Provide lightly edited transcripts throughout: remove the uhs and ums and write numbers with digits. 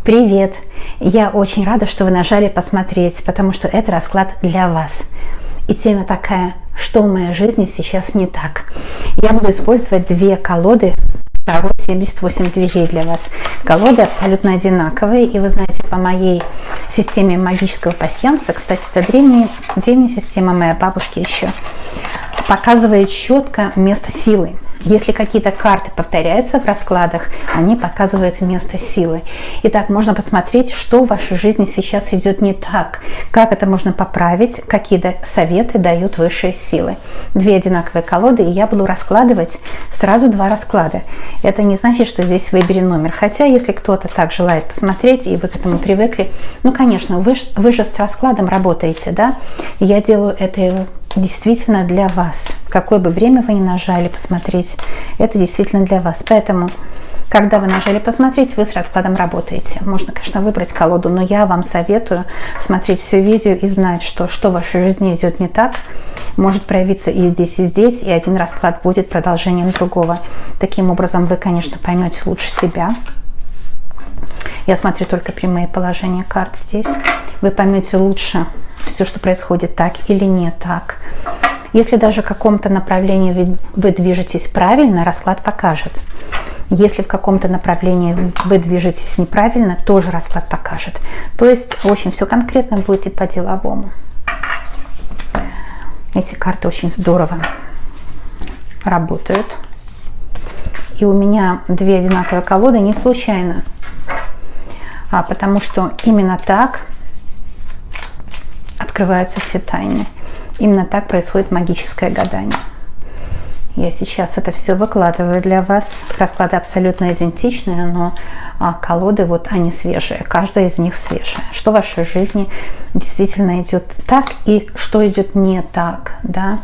Привет! Я очень рада, что вы нажали посмотреть, потому что это расклад для вас. И тема такая, что в моей жизни сейчас не так. Я буду использовать две колоды Таро 78 дверей для вас. Колоды абсолютно одинаковые, и вы знаете, по моей системе магического пасьянса, кстати, это древняя система моей бабушки еще, показывает четко место силы. Если какие-то карты повторяются в раскладах, они показывают место силы. Итак, можно посмотреть, что в вашей жизни сейчас идет не так, как это можно поправить, какие советы дают высшие силы. Две одинаковые колоды, и я буду раскладывать сразу два расклада. Это не значит, что здесь выбери номер. Хотя, если кто-то так желает посмотреть, и вы к этому привыкли, ну, конечно, вы же с раскладом работаете, да? И я делаю это действительно для вас. В какое бы время вы ни нажали посмотреть, это действительно для вас. Поэтому, когда вы нажали посмотреть, вы с раскладом работаете. Можно, конечно, выбрать колоду, но я вам советую смотреть все видео и знать, что в вашей жизни идет не так, может проявиться и здесь, и один расклад будет продолжением другого. Таким образом, вы, конечно, поймете лучше себя. Я смотрю только прямые положения карт здесь. Вы поймете лучше все, что происходит так или не так. Если даже в каком-то направлении вы движетесь правильно, расклад покажет. Если в каком-то направлении вы движетесь неправильно, тоже расклад покажет. То есть, в общем, все конкретно будет и по-деловому. Эти карты очень здорово работают. И у меня две одинаковые колоды не случайно. Потому что именно так открываются все тайны. Именно так происходит магическое гадание. Я сейчас это все выкладываю для вас. Расклады абсолютно идентичные, но колоды вот они свежие. Каждая из них свежая. Что в вашей жизни действительно идет так и что идет не так, да?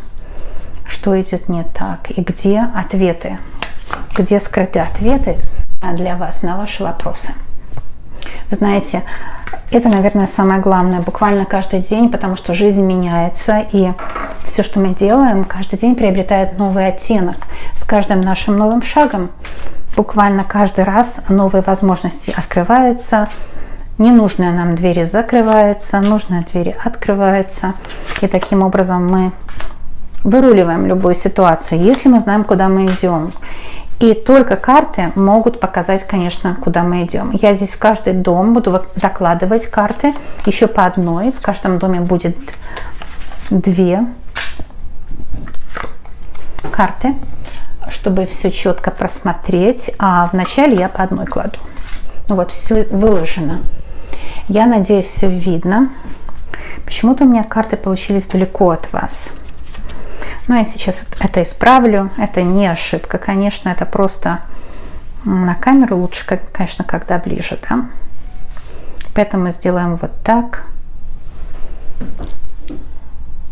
Что идет не так и где ответы, где скрыты ответы для вас на ваши вопросы. Вы знаете, это, наверное, самое главное, буквально каждый день, потому что жизнь меняется, и все, что мы делаем, каждый день приобретает новый оттенок. С каждым нашим новым шагом буквально каждый раз новые возможности открываются, ненужные нам двери закрываются, нужные двери открываются, и таким образом мы выруливаем любую ситуацию, если мы знаем, куда мы идем. И только карты могут показать, конечно, куда мы идем. Я здесь в каждый дом буду докладывать карты, еще по одной. В каждом доме будет две карты, чтобы все четко просмотреть. А вначале я по одной кладу. Вот, все выложено. Я надеюсь, все видно. Почему-то у меня карты получились далеко от вас. Но я сейчас это исправлю. Это не ошибка, конечно. Это просто на камеру лучше, конечно, когда ближе, да? Поэтому мы сделаем вот так,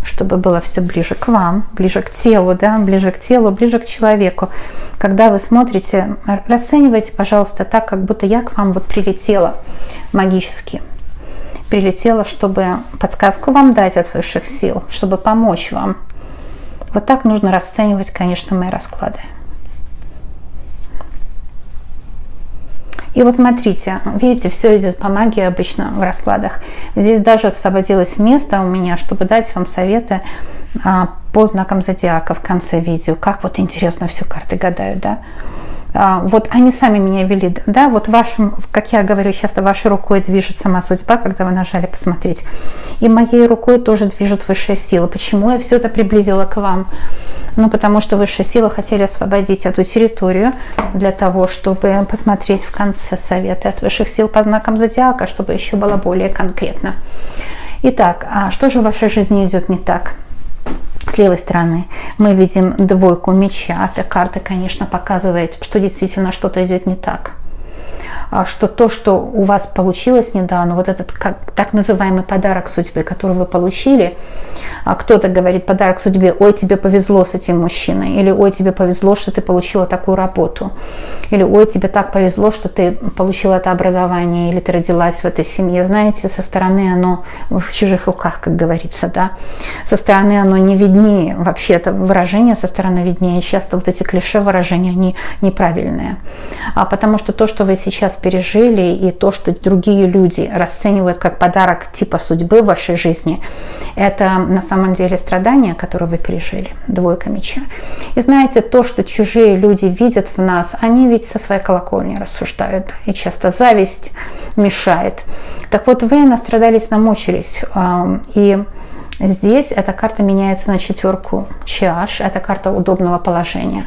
чтобы было все ближе к вам, ближе к телу, да? Ближе к телу, ближе к человеку. Когда вы смотрите, расценивайте, пожалуйста, так, как будто я к вам вот прилетела магически. Прилетела, чтобы подсказку вам дать от высших сил, чтобы помочь вам. Вот так нужно расценивать, конечно, мои расклады. И вот смотрите, видите, все идет по магии обычно в раскладах. Здесь даже освободилось место у меня, чтобы дать вам советы по знакам зодиака в конце видео. Как вот интересно все карты гадают, да? Вот они сами меня вели, да, вот вашим, как я говорю часто, вашей рукой движет сама судьба, когда вы нажали посмотреть, и моей рукой тоже движут высшие силы. Почему я все это приблизила к вам? Ну, потому что высшие силы хотели освободить эту территорию для того, чтобы посмотреть в конце советы от высших сил по знакам зодиака, чтобы еще было более конкретно. Итак, что же в вашей жизни идет не так? С левой стороны мы видим двойку меча. Эта карта, конечно, показывает, что действительно что-то идет не так. Что то, что у вас получилось недавно, вот этот так называемый подарок судьбы, который вы получили, кто-то говорит подарок судьбе: ой, тебе повезло с этим мужчиной, или ой, тебе повезло, что ты получила такую работу, или ой, тебе так повезло, что ты получила это образование, или ты родилась в этой семье. Знаете, со стороны оно в чужих руках, как говорится, да, со стороны оно не виднее, вообще это выражение со стороны виднее, часто вот эти клише выражения, они неправильные, потому что то, что вы сейчас пережили, и то, что другие люди расценивают как подарок типа судьбы в вашей жизни, это на самом деле страдания, которые вы пережили. Двойка меча. И знаете, то, что чужие люди видят в нас, они ведь со своей колокольни рассуждают, и часто зависть мешает. Так вот, вы настрадались, намучились, и здесь эта карта меняется на 4 чаш, это карта удобного положения.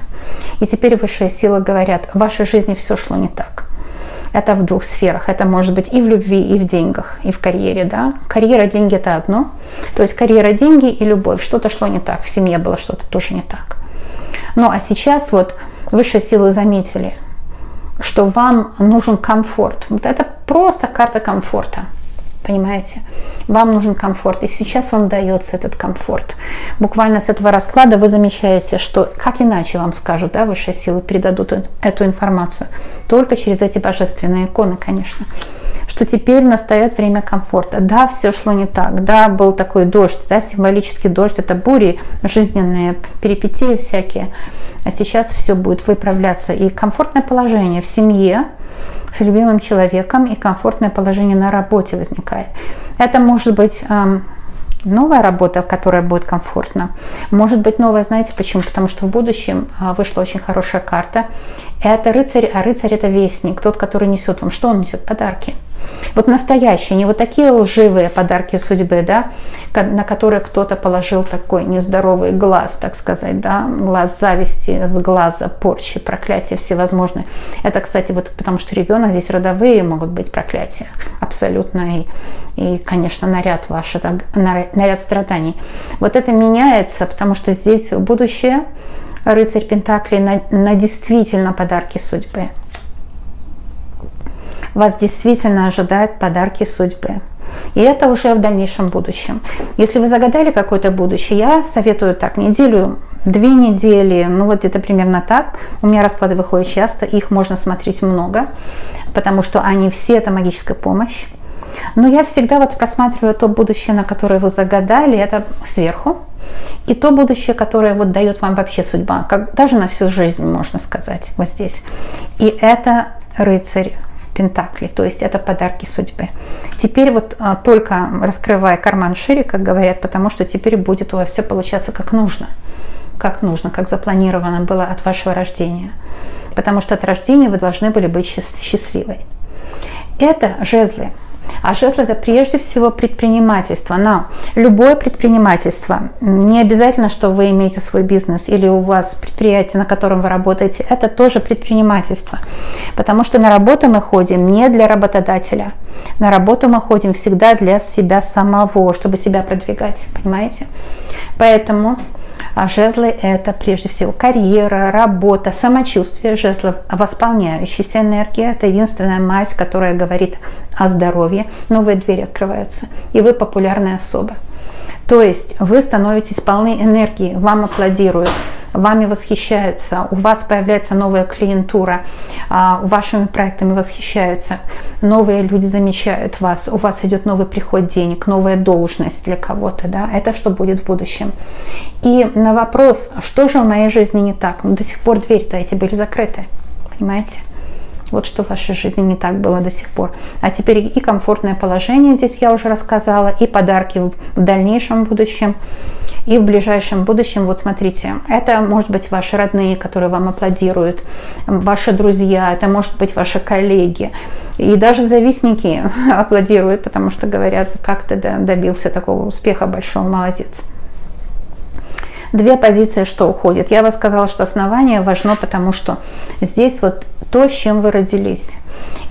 И теперь высшие силы говорят, в вашей жизни все шло не так. Это в 2 сферах, это может быть и в любви, и в деньгах, и в карьере, да. Карьера, деньги – это одно, то есть карьера, деньги и любовь, что-то шло не так, в семье было что-то тоже не так. Ну а сейчас вот высшие силы заметили, что вам нужен комфорт. Вот это просто карта комфорта. Понимаете? Вам нужен комфорт, и сейчас вам дается этот комфорт. Буквально с этого расклада вы замечаете, что как иначе вам скажут, да, высшие силы передадут эту информацию, только через эти божественные иконы, конечно, что теперь настает время комфорта. Да, все шло не так, да, был такой дождь, да, символический дождь, это бури, жизненные перипетии всякие, а сейчас все будет выправляться, и комфортное положение в семье, с любимым человеком, и комфортное положение на работе возникает. Это может быть новая работа, которая будет комфортна. Может быть новая, знаете почему? Потому что в будущем вышла очень хорошая карта. Это рыцарь, а рыцарь это вестник, тот, который несет вам. Что он несет? Подарки. Вот настоящие, не вот такие лживые подарки судьбы, да, на которые кто-то положил такой нездоровый глаз, так сказать, да, глаз зависти, с глаза порчи, проклятия всевозможные. Это, кстати, вот потому что ребенок, здесь родовые могут быть проклятия, абсолютно, и конечно, наряд ваш, это наряд страданий. Вот это меняется, потому что здесь будущее, рыцарь Пентаклей на действительно подарки судьбы. Вас действительно ожидают подарки судьбы. И это уже в дальнейшем будущем. Если вы загадали какое-то будущее, я советую так, неделю, 2 недели, ну вот где-то примерно так. У меня расклады выходят часто, их можно смотреть много, потому что они все это магическая помощь. Но я всегда вот просматриваю то будущее, на которое вы загадали, это сверху. И то будущее, которое вот дает вам вообще судьба, как даже на всю жизнь, можно сказать, вот здесь. И это рыцарь Пентакли, то есть это подарки судьбы. Теперь вот только раскрывая карман шире, как говорят, потому что теперь будет у вас все получаться как нужно, как запланировано было от вашего рождения. Потому что от рождения вы должны были быть счастливой. Это жезлы. А жезл – это прежде всего предпринимательство. Но любое предпринимательство, не обязательно, что вы имеете свой бизнес или у вас предприятие, на котором вы работаете, это тоже предпринимательство. Потому что на работу мы ходим не для работодателя. На работу мы ходим всегда для себя самого, чтобы себя продвигать. Понимаете? Поэтому жезлы – это прежде всего карьера, работа, самочувствие. Жезлов восполняющаяся энергия – это единственная мазь, которая говорит о здоровье. Новые двери открываются, и вы популярная особа. То есть вы становитесь полны энергии, вам аплодируют, вами восхищаются, у вас появляется новая клиентура, вашими проектами восхищаются, новые люди замечают вас, у вас идет новый приход денег, новая должность для кого-то, да, это что будет в будущем. И на вопрос, что же в моей жизни не так, до сих пор двери-то эти были закрыты, понимаете? Вот что в вашей жизни не так было до сих пор. А теперь и комфортное положение, здесь я уже рассказала, и подарки в дальнейшем будущем, и в ближайшем будущем. Вот смотрите, это может быть ваши родные, которые вам аплодируют, ваши друзья, это может быть ваши коллеги. И даже завистники аплодируют, потому что говорят, как ты добился такого успеха большого, молодец. 2 позиции, что уходит. Я бы сказала, что основание важно, потому что здесь вот то, с чем вы родились.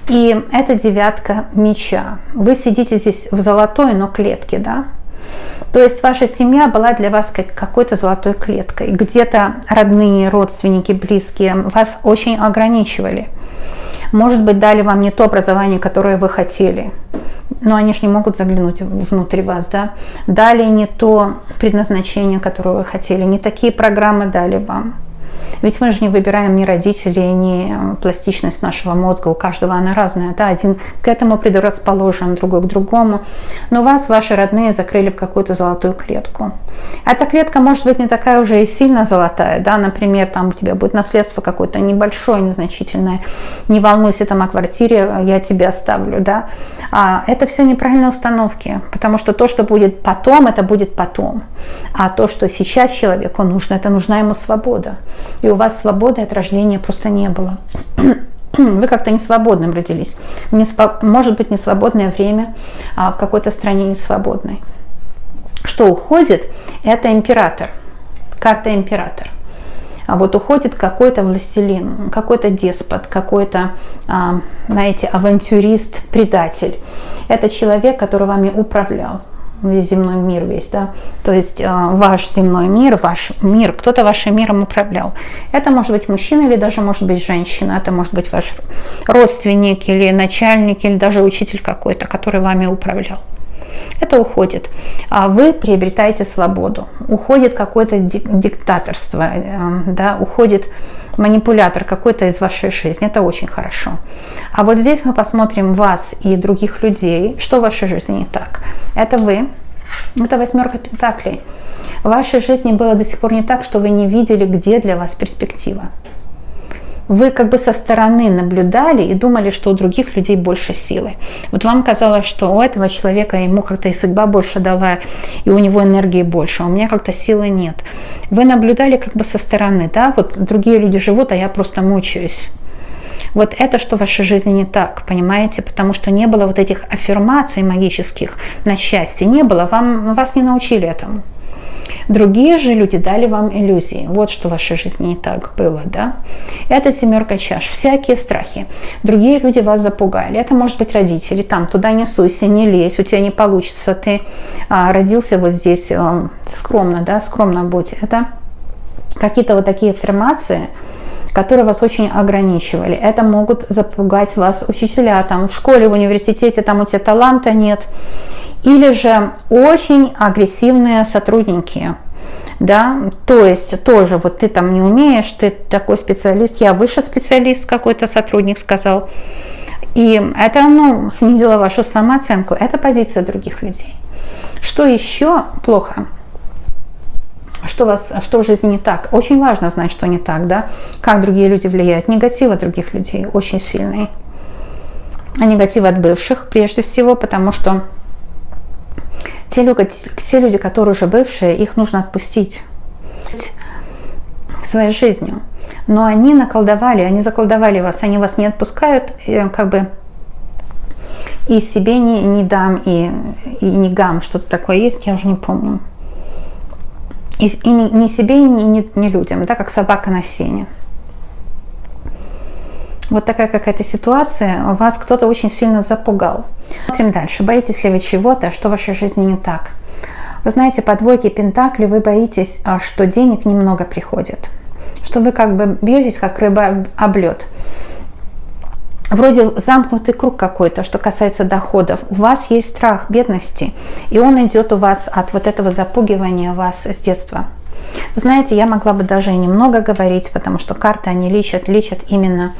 И это 9 меча. Вы сидите здесь в золотой, но клетке, да? То есть ваша семья была для вас какой-то золотой клеткой. Где-то родные, родственники, близкие вас очень ограничивали. Может быть, дали вам не то образование, которое вы хотели. Но они же не могут заглянуть внутрь вас, да? Дали не то предназначение, которое вы хотели. Не такие программы дали вам. Ведь мы же не выбираем ни родителей, ни пластичность нашего мозга, у каждого она разная. Да? Один к этому предрасположен, другой к другому. Но вас ваши родные закрыли в какую-то золотую клетку. Эта клетка может быть не такая уже и сильно золотая. Да? Например, там у тебя будет наследство какое-то небольшое, незначительное. Не волнуйся там о квартире, я тебе оставлю. Да? Это все неправильные установки, потому что то, что будет потом, это будет потом. А то, что сейчас человеку нужно, это нужна ему свобода. И у вас свободы от рождения просто не было. Вы как-то не свободным родились. Может быть, не свободное время, а в какой-то стране не свободной. Что уходит, это император. Карта император. А вот уходит какой-то властелин, какой-то деспот, какой-то, знаете, авантюрист, предатель. Это человек, который вами управлял. Весь земной мир весь, да, то есть ваш земной мир, ваш мир, кто-то вашим миром управлял. Это может быть мужчина или даже может быть женщина, это может быть ваш родственник или начальник или даже учитель какой-то, который вами управлял. Это уходит. А вы приобретаете свободу. Уходит какое-то диктаторство, да, уходит манипулятор какой-то из вашей жизни. Это очень хорошо. А вот здесь мы посмотрим вас и других людей, что в вашей жизни не так. Это вы. Это 8 пентаклей. В вашей жизни было до сих пор не так, что вы не видели, где для вас перспектива. Вы как бы со стороны наблюдали и думали, что у других людей больше силы. Вот вам казалось, что у этого человека ему как-то и судьба больше дала, и у него энергии больше, а у меня как-то силы нет. Вы наблюдали как бы со стороны, да, вот другие люди живут, а я просто мучаюсь. Вот это, что в вашей жизни не так, понимаете, потому что не было вот этих аффирмаций магических на счастье, не было, вас не научили этому. Другие же люди дали вам иллюзии. Вот что в вашей жизни не так было, да? Это 7 чаш, всякие страхи. Другие люди вас запугали. Это может быть родители. Там, туда не суйся, не лезь, у тебя не получится. Ты родился вот здесь скромно, да? Скромно будь. Это какие-то вот такие аффирмации, которые вас очень ограничивали. Это могут запугать вас учителя. Там в школе, в университете, там у тебя таланта нет. Или же очень агрессивные сотрудники, да, то есть тоже вот ты там не умеешь, ты такой специалист, я выше специалист, какой-то сотрудник сказал, и это, снизило вашу самооценку, это позиция других людей. Что еще плохо? Что в жизни не так? Очень важно знать, что не так, да, как другие люди влияют, негатив от других людей очень сильный, а негатив от бывших прежде всего, потому что те люди, которые уже бывшие, их нужно отпустить своей жизнью. Но они заколдовали вас, они вас не отпускают, как бы и себе не дам, и не гам, что-то такое есть, я уже не помню. И ни себе, и не людям, да, как собака на сене. Вот такая какая-то ситуация, вас кто-то очень сильно запугал. Смотрим дальше. Боитесь ли вы чего-то, что в вашей жизни не так? Вы знаете, по 2 пентаклей вы боитесь, что денег немного приходит. Что вы как бы бьетесь, как рыба об лед. Вроде замкнутый круг какой-то, что касается доходов. У вас есть страх бедности, и он идет у вас от вот этого запугивания вас с детства. Вы знаете, я могла бы даже и немного говорить, потому что карты они лечат именно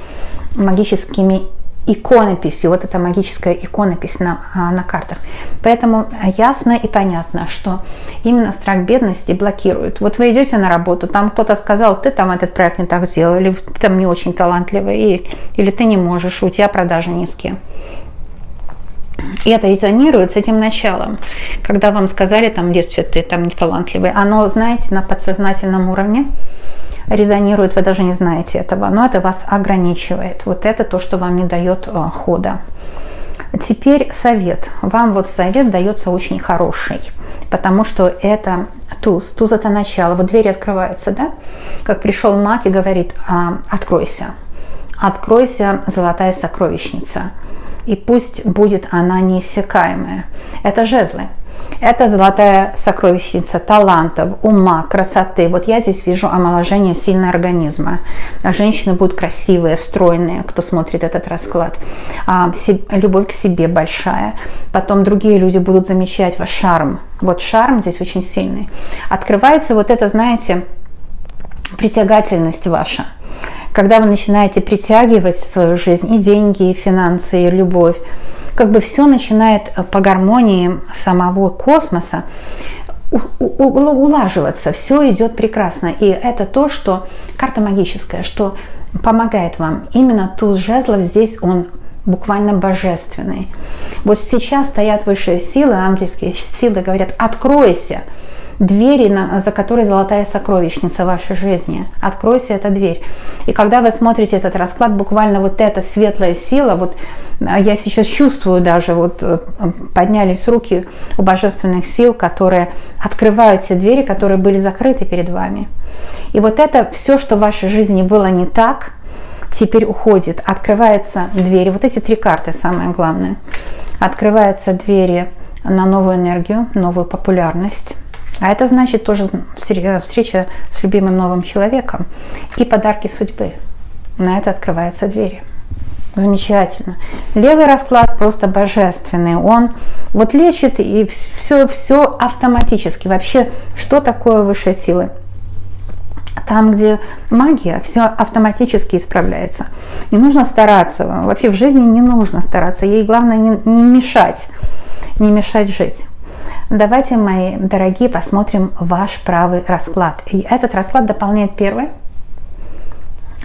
магическими иконописью, вот эта магическая иконопись на картах. Поэтому ясно и понятно, что именно страх бедности блокирует. Вот вы идете на работу, там кто-то сказал, ты там этот проект не так сделал, или ты там не очень талантливый, или ты не можешь, у тебя продажи низкие. И это резонирует с этим началом, когда вам сказали там в детстве, ты там не талантливый. Оно, знаете, на подсознательном уровне резонирует, вы даже не знаете этого, но это вас ограничивает. Вот это то, что вам не дает хода. Теперь совет. Вам вот совет дается очень хороший, потому что это туз. Туз это начало. Вот дверь открывается, да? Как пришел маг и говорит, откройся. Откройся, золотая сокровищница. И пусть будет она неиссякаемая. Это жезлы. Это золотая сокровищница талантов, ума, красоты. Вот я здесь вижу омоложение сильного организма. Женщины будут красивые, стройные, кто смотрит этот расклад. Любовь к себе большая. Потом другие люди будут замечать ваш шарм. Вот шарм здесь очень сильный. Открывается вот это, знаете, притягательность ваша. Когда вы начинаете притягивать в свою жизнь и деньги, и финансы, и любовь, как бы все начинает по гармонии самого космоса улаживаться, все идет прекрасно. И это то, что карта магическая, что помогает вам. Именно туз жезлов здесь он буквально божественный. Вот сейчас стоят высшие силы, ангельские силы говорят: откройся. Двери, за которой золотая сокровищница вашей жизни. Откройся эту дверь. И когда вы смотрите этот расклад, буквально вот эта светлая сила, вот я сейчас чувствую даже, вот поднялись руки у божественных сил, которые открывают те двери, которые были закрыты перед вами. И вот это все, что в вашей жизни было не так, теперь уходит. Открываются двери. Вот эти 3 карты самое главное. Открываются двери на новую энергию, новую популярность. А это значит тоже встреча с любимым новым человеком и подарки судьбы. На это открываются двери. Замечательно. Левый расклад просто божественный. Он вот лечит, и все автоматически. Вообще, что такое высшие силы? Там, где магия, все автоматически исправляется. Не нужно стараться. Вообще в жизни не нужно стараться. Ей главное не мешать жить. Давайте, мои дорогие, посмотрим ваш правый расклад. И этот расклад дополняет первый.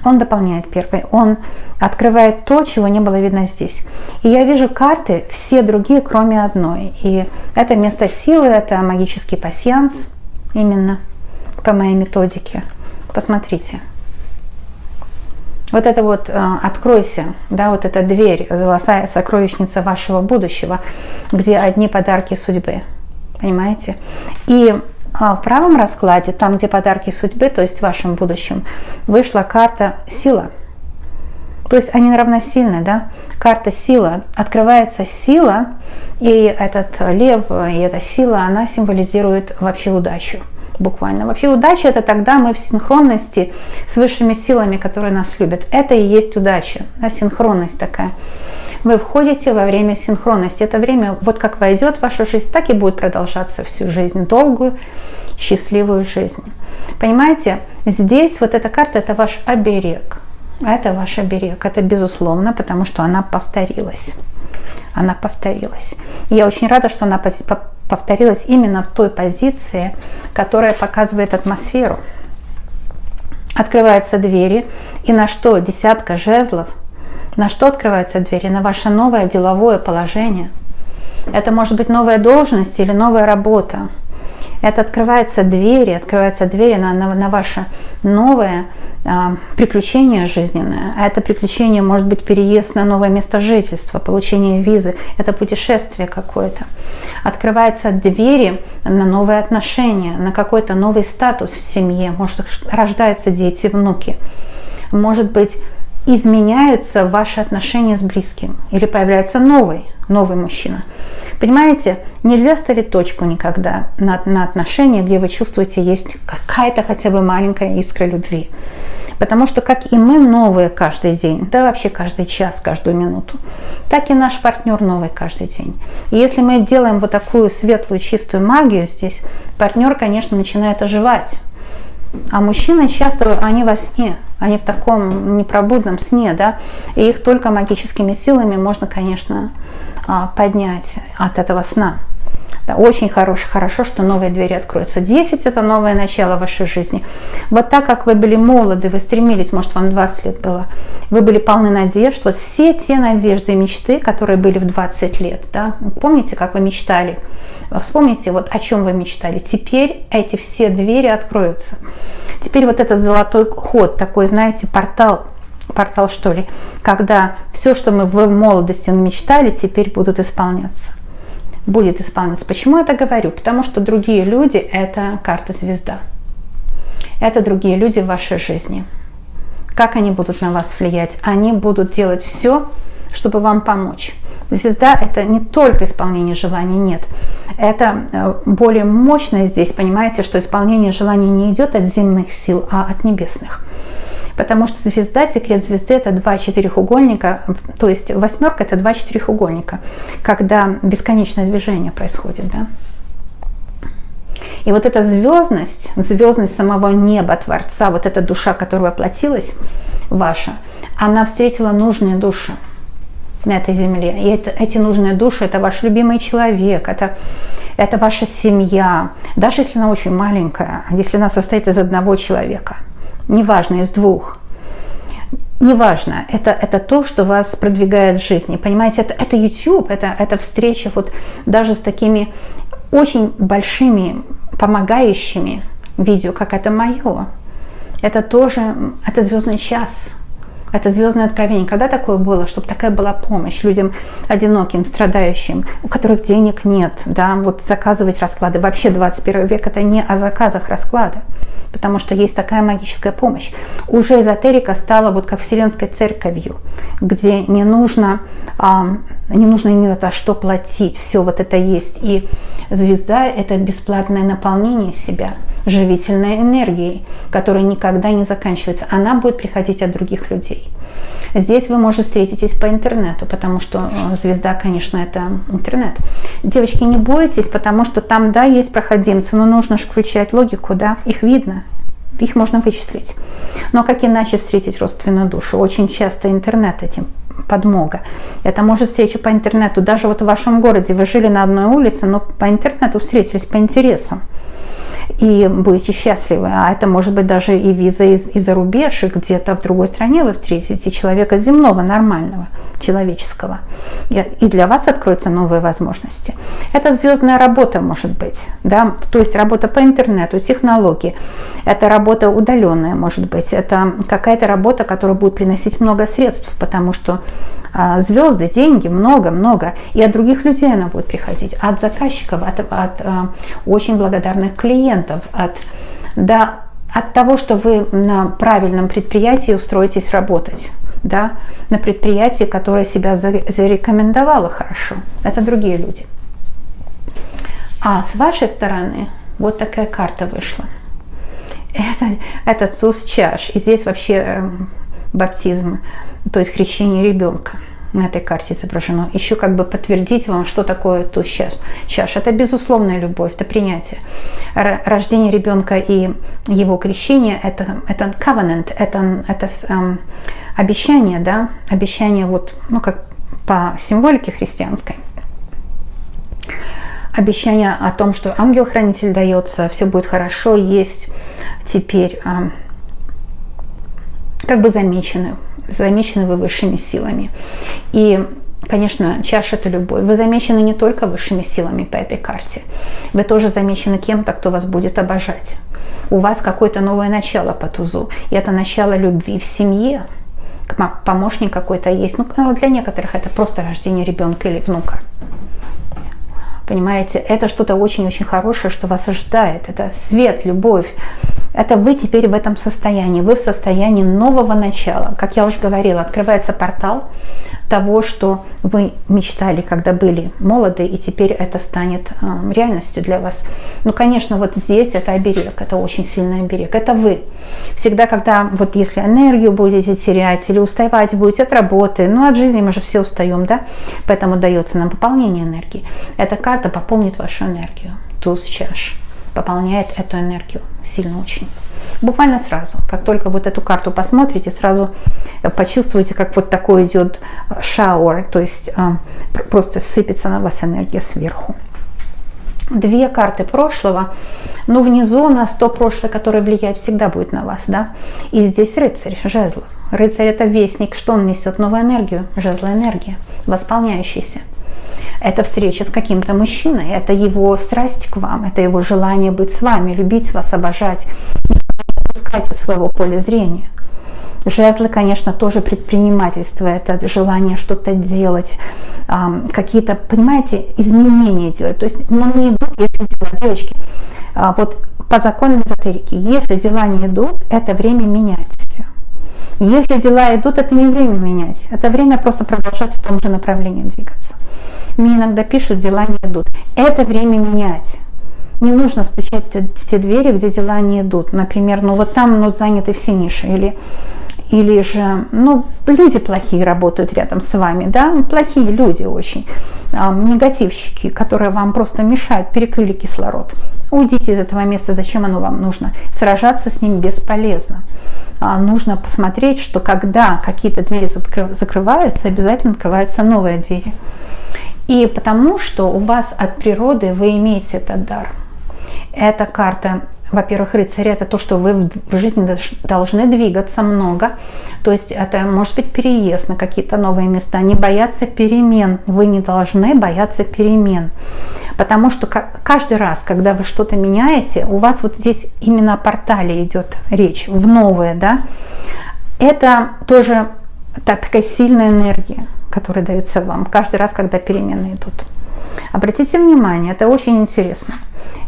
Он дополняет первый. Он открывает то, чего не было видно здесь. И я вижу карты, все другие, кроме одной. И это место силы, это магический пасьянс, именно по моей методике. Посмотрите. Вот это вот откройся, да, вот эта дверь, золотая сокровищница вашего будущего, где одни подарки судьбы. Понимаете? И в правом раскладе, там, где подарки судьбы, то есть в вашем будущем, вышла карта сила. То есть они равносильны, да? Карта сила. Открывается сила, и этот лев, и эта сила, она символизирует вообще удачу. Буквально. Вообще удача — это тогда мы в синхронности с высшими силами, которые нас любят. Это и есть удача, да, синхронность такая. Вы входите во время синхронности. Это время, вот как войдет в вашу жизнь, так и будет продолжаться всю жизнь. Долгую, счастливую жизнь. Понимаете, здесь вот эта карта — это ваш оберег. Это ваш оберег. Это безусловно, потому что она повторилась. Она повторилась. И я очень рада, что она повторилась именно в той позиции, которая показывает атмосферу. Открываются двери. И на что? 10 жезлов. На что открываются двери? На ваше новое деловое положение. Это может быть новая должность или новая работа. Это открываются двери на ваше новое приключение жизненное. А это приключение может быть переезд на новое место жительства, получение визы, это путешествие какое-то. Открываются двери на новые отношения, на какой-то новый статус в семье. Может, рождаются дети, внуки. Может быть, изменяются ваши отношения с близким. Или появляется новый мужчина. Понимаете, нельзя ставить точку никогда на отношения, где вы чувствуете, есть какая-то хотя бы маленькая искра любви. Потому что как и мы новые каждый день, да вообще каждый час, каждую минуту, так и наш партнер новый каждый день. И если мы делаем вот такую светлую, чистую магию здесь, партнер, конечно, начинает оживать. А мужчины часто, они во сне, они в таком непробудном сне, да, и их только магическими силами можно, конечно, поднять от этого сна. Да, очень хорошо, что новые двери откроются. 10 – это новое начало вашей жизни. Вот так, как вы были молоды, вы стремились, может, вам 20 лет было, вы были полны надежд, вот все те надежды и мечты, которые были в 20 лет, да, помните, как вы мечтали? Вспомните, вот о чем вы мечтали. Теперь эти все двери откроются. Теперь вот этот золотой ход, такой, знаете, портал что ли, когда все, что мы в молодости мечтали, теперь будут исполняться. Будет исполняться. Почему я это говорю? Потому что другие люди – это карта звезда. Это другие люди в вашей жизни. Как они будут на вас влиять? Они будут делать все, чтобы вам помочь. Звезда – это не только исполнение желаний, нет. Это более мощно здесь, понимаете, что исполнение желаний не идет от земных сил, а от небесных. Потому что звезда, секрет звезды – это 2 четырехугольника, то есть 8 – это 2 четырехугольника, когда бесконечное движение происходит. Да? И вот эта звездность самого неба, Творца, вот эта душа, которая воплотилась ваша, она встретила нужные души на этой земле. И эти нужные души – это ваш любимый человек, это ваша семья. Даже если она очень маленькая, если она состоит из одного человека, неважно, из двух, неважно, это то, что вас продвигает в жизни. Понимаете, это YouTube, это встреча вот даже с такими очень большими, помогающими видео, как это мое. Это тоже, это звездный час. Это звездное откровение. Когда такое было, чтобы такая была помощь людям одиноким, страдающим, у которых денег нет, да, вот заказывать расклады. Вообще 21 век это не о заказах расклада, потому что есть такая магическая помощь. Уже эзотерика стала вот как вселенской церковью, где не нужно ни за что платить, все вот это есть. И звезда – это бесплатное наполнение себя живительной энергией, которая никогда не заканчивается. Она будет приходить от других людей. Здесь вы, может, встретитесь по интернету, потому что звезда, конечно, это интернет. Девочки, не бойтесь, потому что там, да, есть проходимцы, но нужно же включать логику, да, их видно, их можно вычислить. Но как иначе встретить родственную душу? Очень часто интернет этим подмога. Это может встреча по интернету. Даже вот в вашем городе вы жили на одной улице, но по интернету встретились по интересам. И будете счастливы. А это может быть даже и виза из-за рубежа, где-то в другой стране вы встретите человека земного, нормального, человеческого. И для вас откроются новые возможности. Это звездная работа может быть, да? То есть работа по интернету, технологии. Это работа удаленная может быть. Это какая-то работа, которая будет приносить много средств, потому что звезды, деньги, много. И от других людей она будет приходить. От заказчиков, от очень благодарных клиентов, от того, что вы на правильном предприятии устроитесь работать. Да, на предприятии, которое себя зарекомендовало хорошо. Это другие люди. А с вашей стороны вот такая карта вышла. Это туз чаш. И здесь вообще баптизм, то есть крещение ребенка на этой карте изображено. Еще как бы подтвердить вам, что такое туз чаш. Это безусловная любовь, это принятие. Рождение ребенка и его крещение – это covenant, это обещание, да, обещание вот, ну как по символике христианской. Обещание о том, что ангел-хранитель дается, все будет хорошо, есть теперь как бы замечены вы высшими силами. И, конечно, чаша – это любовь. Вы замечены не только высшими силами по этой карте, вы тоже замечены кем-то, кто вас будет обожать. У вас какое-то новое начало по тузу, и это начало любви в семье. Помощник какой-то есть. Ну, для некоторых это просто рождение ребенка или внука. Понимаете, это что-то очень-очень хорошее, что вас ожидает. Это свет, любовь. Это вы теперь в этом состоянии. Вы в состоянии нового начала. Как я уже говорила, открывается портал того, что вы мечтали, когда были молоды, и теперь это станет реальностью для вас. Ну, конечно, вот здесь это оберег, это очень сильный оберег. Это вы. Всегда, когда вот если энергию будете терять или уставать будете от работы, ну, от жизни мы же все устаем, да? Поэтому дается нам пополнение энергии. Эта карта пополнит вашу энергию. Туз чаш пополняет эту энергию сильно очень. Буквально сразу, как только вот эту карту посмотрите, сразу почувствуете, как вот такой идет shower, то есть просто сыпется на вас энергия сверху. Две карты прошлого, но внизу у нас то прошлое, которое влияет всегда будет на вас, да. И здесь рыцарь жезлов. Рыцарь – это вестник, что он несет? Новую энергию, жезла энергия, восполняющаяся. Это встреча с каким-то мужчиной, это его страсть к вам, это его желание быть с вами, любить вас, обожать, не отпускать из своего поля зрения. Жезлы, конечно, тоже предпринимательство, это желание что-то делать, какие-то, понимаете, изменения делать. То есть, ну, не идут, если дела, девочки, вот по законам эзотерики, если дела не идут, это время менять все. Если дела идут, это не время менять, это время просто продолжать в том же направлении двигаться. Мне иногда пишут, дела не идут. Это время менять. Не нужно стучать в те двери, где дела не идут. Например, ну вот там заняты все ниши. или же, ну, люди плохие работают рядом с вами, да, плохие люди очень, негативщики, которые вам просто мешают, перекрыли кислород. Уйдите из этого места, зачем оно вам нужно? Сражаться с ним бесполезно. Нужно посмотреть, что когда какие-то двери закрываются, обязательно открываются новые двери. И потому что у вас от природы вы имеете этот дар. Эта карта, во-первых, рыцарь, это то, что вы в жизни должны двигаться много. То есть это может быть переезд на какие-то новые места. Не бояться перемен. Вы не должны бояться перемен. Потому что каждый раз, когда вы что-то меняете, у вас вот здесь именно о портале идет речь, в новое, да, это тоже такая сильная энергия, которая дается вам каждый раз, когда перемены идут. Обратите внимание, это очень интересно.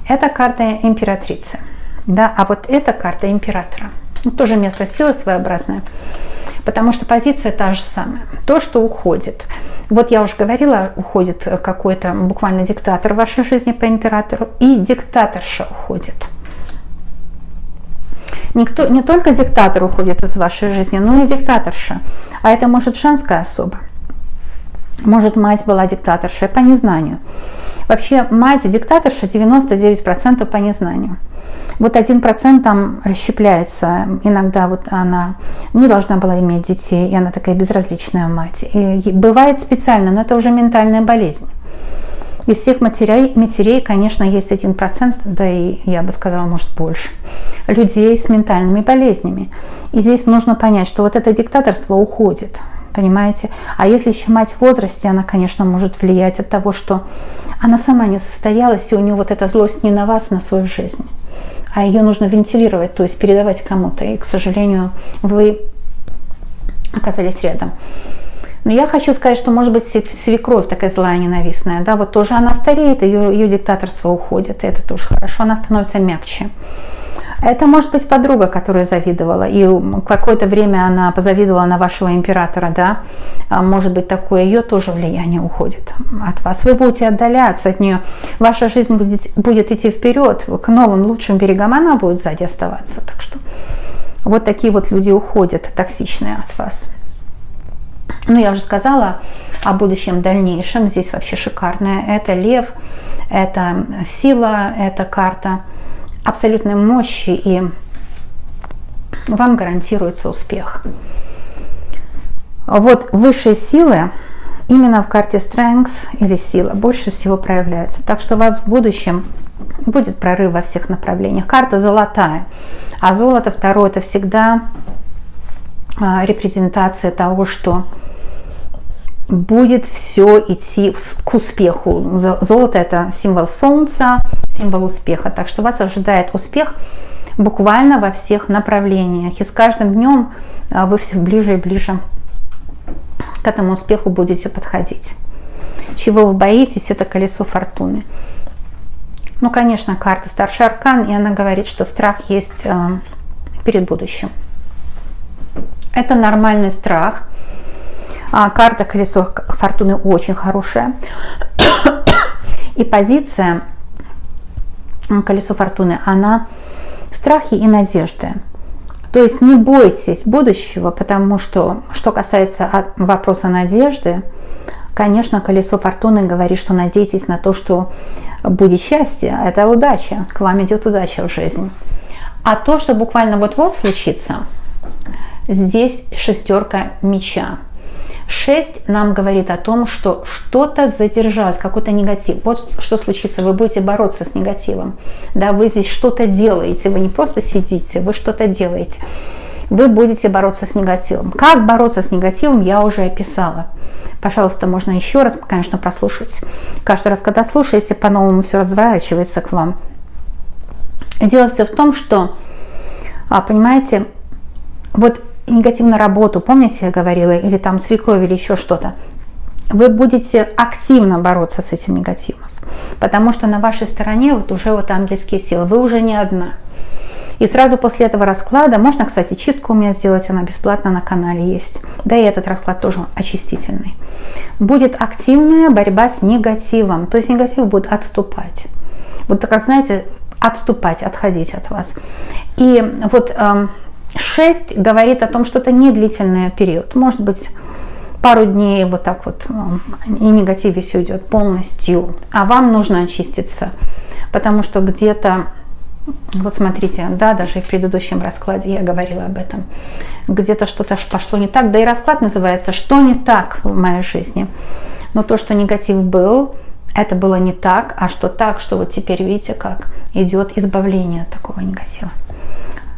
Это карта императрицы, да, а вот эта карта императора. Ну, тоже место силы своеобразное, потому что позиция та же самая. То, что уходит. Вот я уже говорила, уходит какой-то буквально диктатор в вашей жизни по императору, и диктаторша уходит. Не только диктатор уходит из вашей жизни, но и диктаторша. А это может женская особа. Может, мать была диктаторшей по незнанию. Вообще, мать-диктаторша 99% по незнанию. Вот 1% там расщепляется. Иногда вот она не должна была иметь детей, и она такая безразличная мать. И бывает специально, но это уже ментальная болезнь. Из всех матерей, конечно, есть 1%, да и я бы сказала, может, больше, людей с ментальными болезнями. И здесь нужно понять, что вот это диктаторство уходит. Понимаете? А если еще мать в возрасте, она, конечно, может влиять от того, что она сама не состоялась, и у нее вот эта злость не на вас, на свою жизнь. А ее нужно вентилировать, то есть передавать кому-то. И, к сожалению, вы оказались рядом. Но я хочу сказать, что, может быть, свекровь такая злая, ненавистная, да, вот тоже она стареет, ее диктаторство уходит, и это тоже хорошо, она становится мягче. Это может быть подруга, которая завидовала, и какое-то время она позавидовала на вашего императора, да, может быть такое, ее тоже влияние уходит от вас. Вы будете отдаляться от нее, ваша жизнь будет идти вперед, к новым лучшим берегам, она будет сзади оставаться. Так что вот такие вот люди уходят, токсичные от вас. Ну, я уже сказала о будущем дальнейшем, здесь вообще шикарное. Это лев, это сила, это карта абсолютной мощи, и вам гарантируется успех. Вот высшие силы именно в карте Strengths или сила больше всего проявляется. Так что у вас в будущем будет прорыв во всех направлениях. Карта золотая, а золото второе — это всегда репрезентация того, что будет все идти к успеху. Золото — это символ солнца, символ успеха. Так что вас ожидает успех буквально во всех направлениях. И с каждым днем вы все ближе и ближе к этому успеху будете подходить. Чего вы боитесь, это колесо фортуны. Ну, конечно, карта старший аркан, и она говорит, что страх есть перед будущим. Это нормальный страх. Карта колесо фортуны очень хорошая. И позиция колесо фортуны, она страхи и надежды. То есть не бойтесь будущего, потому что касается вопроса надежды, конечно, колесо фортуны говорит, что надейтесь на то, что будет счастье, это удача, к вам идет удача в жизнь. А то, что буквально вот-вот случится, здесь шестерка меча. 6 нам говорит о том, что что-то задержалось, какой-то негатив. Вот что случится, вы будете бороться с негативом. Да, вы здесь что-то делаете, вы не просто сидите, вы что-то делаете. Вы будете бороться с негативом. Как бороться с негативом, я уже описала. Пожалуйста, можно еще раз, конечно, прослушать. Каждый раз, когда слушаете, по-новому все разворачивается к вам. Дело все в том, что, понимаете, вот негативную работу, помните, я говорила, или там свекровь, или еще что-то, вы будете активно бороться с этим негативом, потому что на вашей стороне вот уже вот ангельские силы, вы уже не одна. И сразу после этого расклада, можно, кстати, чистку у меня сделать, она бесплатно на канале есть, да и этот расклад тоже очистительный, будет активная борьба с негативом, то есть негатив будет отступать, вот как, знаете, отступать, отходить от вас. И вот 6 говорит о том, что это не длительный период. Может быть, пару дней вот так вот, и негатив весь уйдет полностью. А вам нужно очиститься, потому что где-то, вот смотрите, да, даже в предыдущем раскладе я говорила об этом, где-то что-то пошло не так, да и расклад называется «Что не так в моей жизни?». Но то, что негатив был, это было не так, а что так, что вот теперь видите, как идет избавление от такого негатива.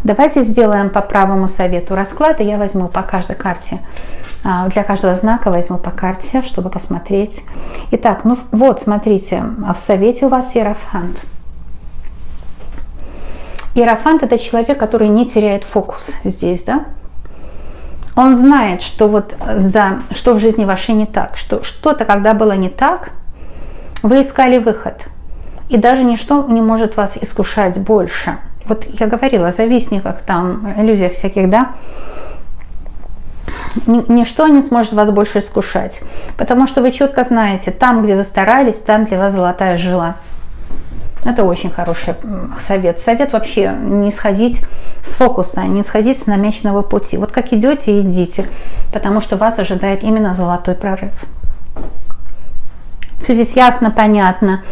Давайте сделаем по правому совету расклад, и я возьму по каждой карте, для каждого знака возьму по карте, чтобы посмотреть. Итак, ну вот, смотрите, в совете у вас Иерофант. Иерофант – это человек, который не теряет фокус здесь, да? Он знает, что вот что в жизни вашей не так, что что-то, когда было не так, вы искали выход. И даже ничто не может вас искушать больше. Вот я говорила о завистниках, там, иллюзиях всяких, да? Ничто не сможет вас больше искушать. Потому что вы четко знаете, там, где вы старались, там для вас золотая жила. Это очень хороший совет. Совет вообще не сходить с фокуса, не сходить с намеченного пути. Вот как идете, идите, потому что вас ожидает именно золотой прорыв. Все здесь ясно, понятно.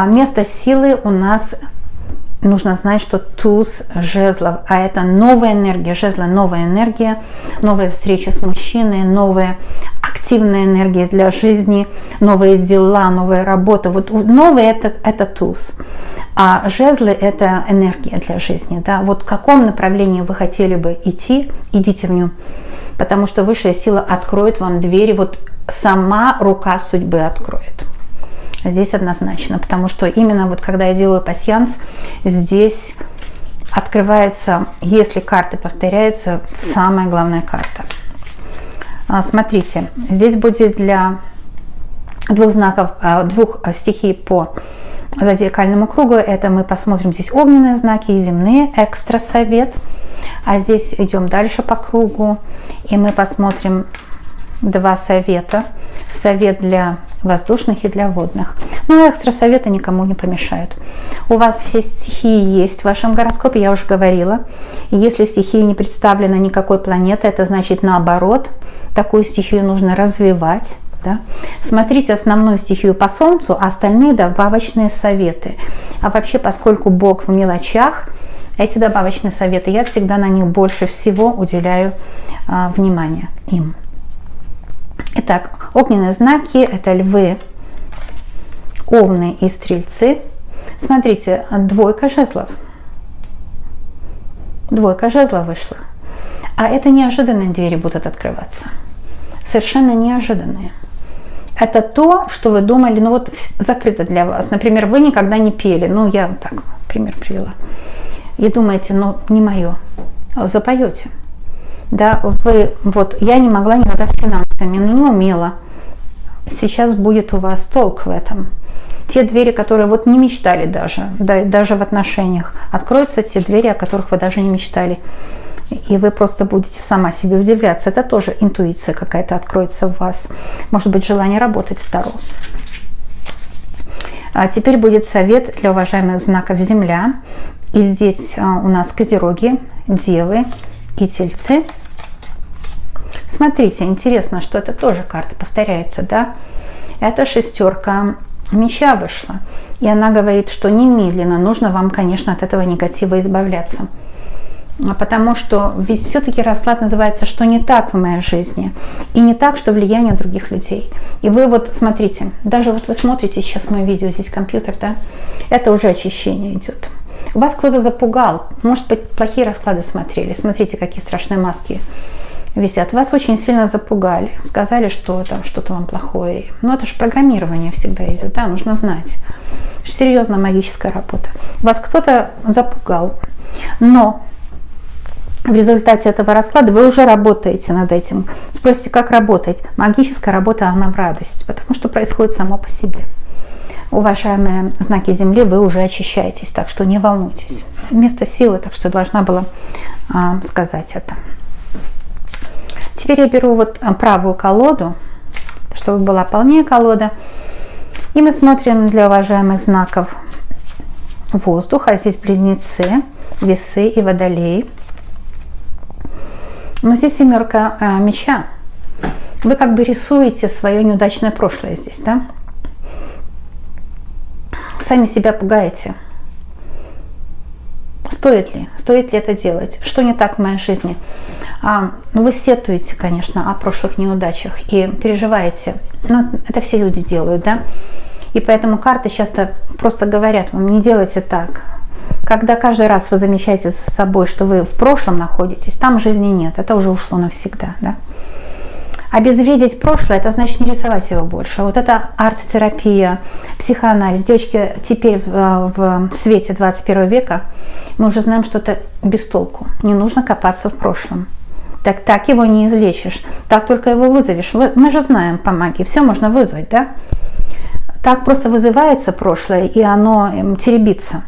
Место силы у нас, нужно знать, что туз жезлов, а это новая энергия, жезла новая энергия, новая встреча с мужчиной, новая активная энергия для жизни, новые дела, новая работа. Вот новый это туз, а жезлы это энергия для жизни. Да? Вот в каком направлении вы хотели бы идти, идите в нем, потому что высшая сила откроет вам двери, вот сама рука судьбы откроет. Здесь однозначно, потому что именно вот когда я делаю пасьянс, здесь открывается, если карты повторяются, самая главная карта. Смотрите, здесь будет для двух знаков, двух стихий по зодиакальному кругу. Это мы посмотрим здесь огненные знаки и земные, экстра совет. А здесь идем дальше по кругу, и мы посмотрим два совета. Совет для воздушных и для водных. Ну, экстра советы никому не помешают. У вас все стихии есть в вашем гороскопе, я уже говорила. И если стихия не представлена никакой планетой, это значит наоборот, такую стихию нужно развивать. Да? Смотрите основную стихию по Солнцу, а остальные добавочные советы. А вообще, поскольку Бог в мелочах, эти добавочные советы, я всегда на них больше всего уделяю внимания им. Итак, огненные знаки – это львы, овны и стрельцы. Смотрите, двойка жезлов. Двойка жезлов вышла. А это неожиданные двери будут открываться. Совершенно неожиданные. Это то, что вы думали, ну вот закрыто для вас. Например, вы никогда не пели. Ну, я так пример привела. И думаете, ну, не мое. Запоете. Да, вы, вот, я не могла никогда с финансами, но не умела. Сейчас будет у вас толк в этом. Те двери, которые вот не мечтали даже, да, даже в отношениях, откроются те двери, о которых вы даже не мечтали. И вы просто будете сама себе удивляться. Это тоже интуиция какая-то откроется в вас. Может быть, желание работать с Таро. А теперь будет совет для уважаемых знаков Земля. И здесь у нас Козероги, Девы и Тельцы. Смотрите, интересно, что это тоже карта повторяется, да? Это шестерка меча вышла. И она говорит, что немедленно нужно вам, конечно, от этого негатива избавляться. Потому что ведь все-таки расклад называется «Что не так в моей жизни?» И не так, что влияние других людей. И вы вот смотрите, даже вот вы смотрите сейчас мое видео, здесь компьютер, да? Это уже очищение идет. Вас кто-то запугал, может быть, плохие расклады смотрели. Смотрите, какие страшные маски висят. Вас очень сильно запугали, сказали, что там что-то вам плохое. Но это же программирование всегда идет, да, нужно знать. Серьезная магическая работа. Вас кто-то запугал, но в результате этого расклада вы уже работаете над этим. Спросите, как работать? Магическая работа, она в радость, потому что происходит само по себе. Уважаемые знаки Земли, вы уже очищаетесь, так что не волнуйтесь. Место силы, так что должна была сказать это. Теперь я беру вот правую колоду, чтобы была полнее колода. И мы смотрим для уважаемых знаков воздуха. Здесь близнецы, весы и водолеи. Но здесь семерка меча. Вы как бы рисуете свое неудачное прошлое здесь, да? Сами себя пугаете. Стоит ли? Стоит ли это делать? Что не так в моей жизни? Ну, вы сетуете, конечно, о прошлых неудачах и переживаете. Но это все люди делают, да? И поэтому карты часто просто говорят вам, не делайте так. Когда каждый раз вы замечаете за собой, что вы в прошлом находитесь, там жизни нет, это уже ушло навсегда, да? Обезвредить прошлое, это значит не рисовать его больше. Вот это арт-терапия, психоанализ. Девочки, теперь в свете 21 века мы уже знаем, что это без толку. Не нужно копаться в прошлом. Так его не излечишь. Так только его вызовешь. Мы же знаем по магии, все можно вызвать, да? Так просто вызывается прошлое, и оно теребится.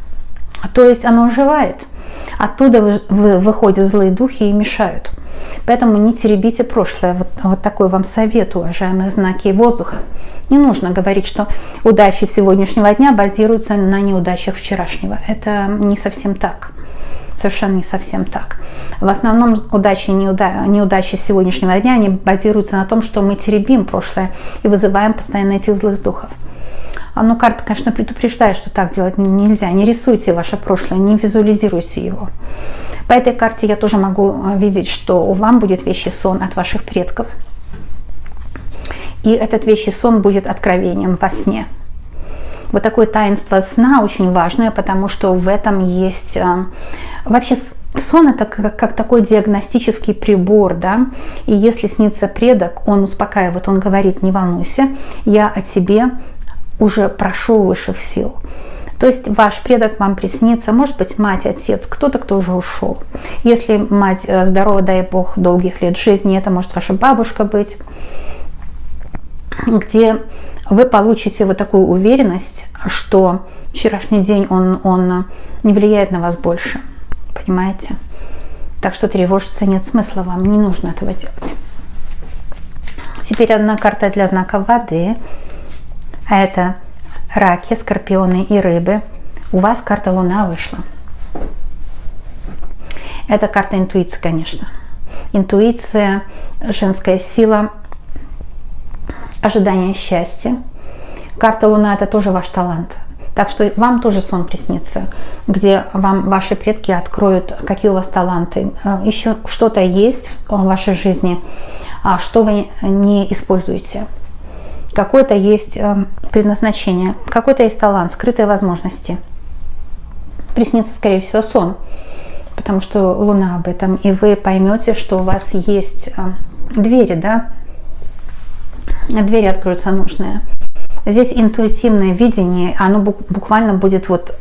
То есть оно оживает. Оттуда выходят злые духи и мешают. Поэтому не теребите прошлое. Вот такой вам совет, уважаемые знаки воздуха. Не нужно говорить, что удачи сегодняшнего дня базируются на неудачах вчерашнего. Это не совсем так. Совершенно не совсем так. В основном удачи и неудачи сегодняшнего дня, они базируются на том, что мы теребим прошлое и вызываем постоянно этих злых духов. Ну, карта, конечно, предупреждает, что так делать нельзя. Не рисуйте ваше прошлое, не визуализируйте его. По этой карте я тоже могу видеть, что вам будет вещий сон от ваших предков. И этот вещий сон будет откровением во сне. Вот такое таинство сна очень важное, потому что в этом есть... Вообще сон это как такой диагностический прибор, да? И если снится предок, он успокаивает, он говорит, не волнуйся, я о тебе уже прошу высших сил. То есть ваш предок вам приснится, может быть, мать, отец, кто-то, кто уже ушел. Если мать здорова, дай Бог, долгих лет жизни, это может ваша бабушка быть, где вы получите вот такую уверенность, что вчерашний день, он не влияет на вас больше. Понимаете? Так что тревожиться нет смысла, вам не нужно этого делать. Теперь одна карта для знаков воды. Это раки, скорпионы и рыбы. У вас карта Луна вышла. Это карта интуиции, конечно. Интуиция, женская сила, ожидание счастья. Карта Луна – это тоже ваш талант. Так что вам тоже сон приснится, где вам ваши предки откроют, какие у вас таланты. Еще что-то есть в вашей жизни, что вы не используете. Какое-то есть предназначение, какой-то есть талант, скрытые возможности. Приснится, скорее всего, сон, потому что Луна об этом, и вы поймете, что у вас есть двери, да? Двери откроются нужные. Здесь интуитивное видение, оно буквально будет вот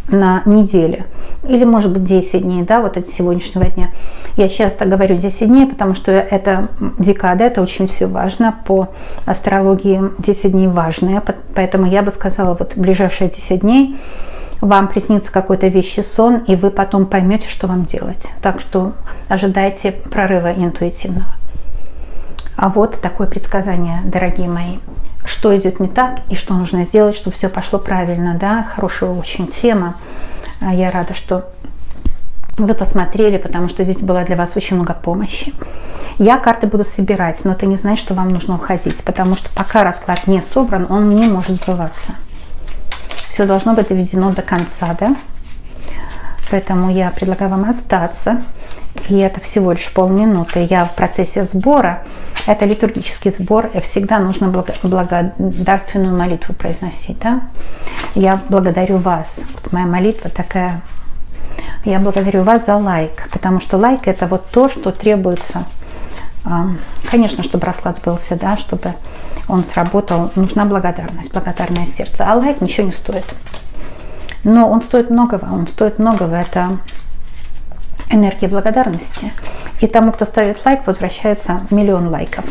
на неделе, или может быть 10 дней, да, вот от сегодняшнего дня. Я часто говорю 10 дней, потому что это декада, это очень все важно, по астрологии 10 дней важные, поэтому я бы сказала, вот в ближайшие 10 дней вам приснится какой-то вещий сон, и вы потом поймете, что вам делать. Так что ожидайте прорыва интуитивного. А вот такое предсказание, дорогие мои. Что идет не так и что нужно сделать, чтобы все пошло правильно, да, хорошая очень тема. Я рада, что вы посмотрели, потому что здесь было для вас очень много помощи. Я карты буду собирать, но это не значит, что вам нужно уходить, потому что пока расклад не собран, он не может сбываться. Все должно быть доведено до конца, да. Поэтому я предлагаю вам остаться. И это всего лишь полминуты. Я в процессе сбора. Это литургический сбор. И всегда нужно благодарственную молитву произносить. Да? Я благодарю вас. Вот моя молитва такая. Я благодарю вас за лайк. Потому что лайк это вот то, что требуется. Конечно, чтобы расклад сбылся, да, чтобы он сработал, нужна благодарность, благодарное сердце. А лайк ничего не стоит. Но он стоит многого. Он стоит многого. Это энергия благодарности. И тому, кто ставит лайк, возвращается миллион лайков.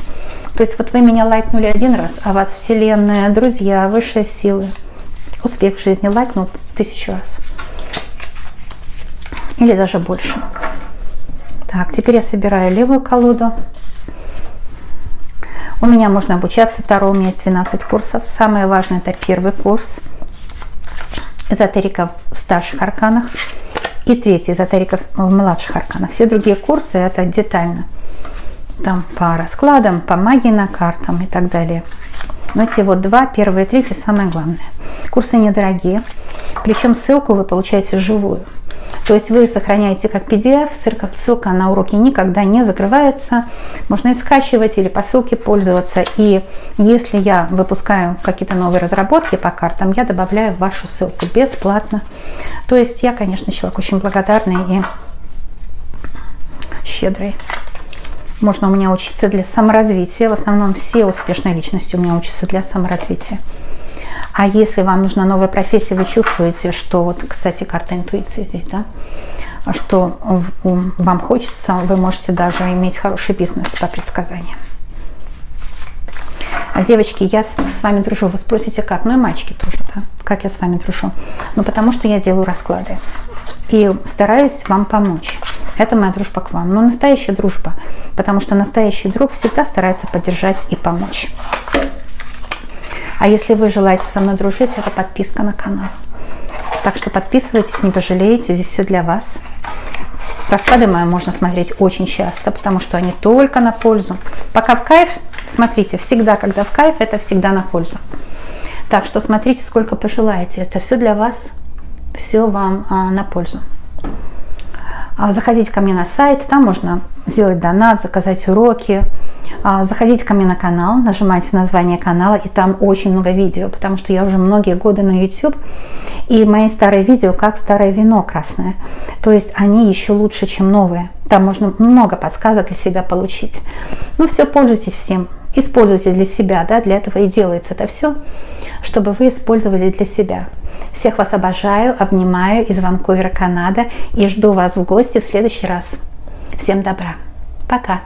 То есть вот вы меня лайкнули один раз, а вас Вселенная, друзья, высшие силы, успех в жизни лайкнул 1000 раз. Или даже больше. Так, теперь я собираю левую колоду. У меня можно обучаться Таро, у меня есть 12 курсов. Самое важное — это первый курс. Эзотерика в старших арканах. И третий эзотерика в младших арканах. Все другие курсы это детально. Там по раскладам, по магии на картам и так далее. Но эти вот два, первый и третий, самое главное. Курсы недорогие, причем ссылку вы получаете живую. То есть вы сохраняете как PDF, ссылка на уроки никогда не закрывается. Можно и скачивать или по ссылке пользоваться. И если я выпускаю какие-то новые разработки по картам, я добавляю вашу ссылку бесплатно. То есть я, конечно, человек очень благодарный и щедрый. Можно у меня учиться для саморазвития. В основном все успешные личности у меня учатся для саморазвития. А если вам нужна новая профессия, вы чувствуете, что, вот, кстати, карта интуиции здесь, да, что вам хочется, вы можете даже иметь хороший бизнес по предсказаниям. А девочки, я с вами дружу. Вы спросите, как? Ну и мальчики тоже, да? Как я с вами дружу? Ну, потому что я делаю расклады и стараюсь вам помочь. Это моя дружба к вам. Но настоящая дружба, потому что настоящий друг всегда старается поддержать и помочь. А если вы желаете со мной дружить, это подписка на канал. Так что подписывайтесь, не пожалеете, здесь все для вас. Расклады мои можно смотреть очень часто, потому что они только на пользу. Пока в кайф, смотрите, всегда, когда в кайф, это всегда на пользу. Так что смотрите, сколько пожелаете. Это все для вас, все вам на пользу. Заходите ко мне на сайт, там можно сделать донат, заказать уроки. Заходите ко мне на канал, нажимайте название канала, и там очень много видео, потому что я уже многие годы на YouTube, и мои старые видео как старое вино красное. То есть они еще лучше, чем новые. Там можно много подсказок для себя получить. Ну все, пользуйтесь всем, используйте для себя, да, для этого и делается это все, чтобы вы использовали для себя. Всех вас обожаю, обнимаю из Ванкувера, Канада, и жду вас в гости в следующий раз. Всем добра. Пока.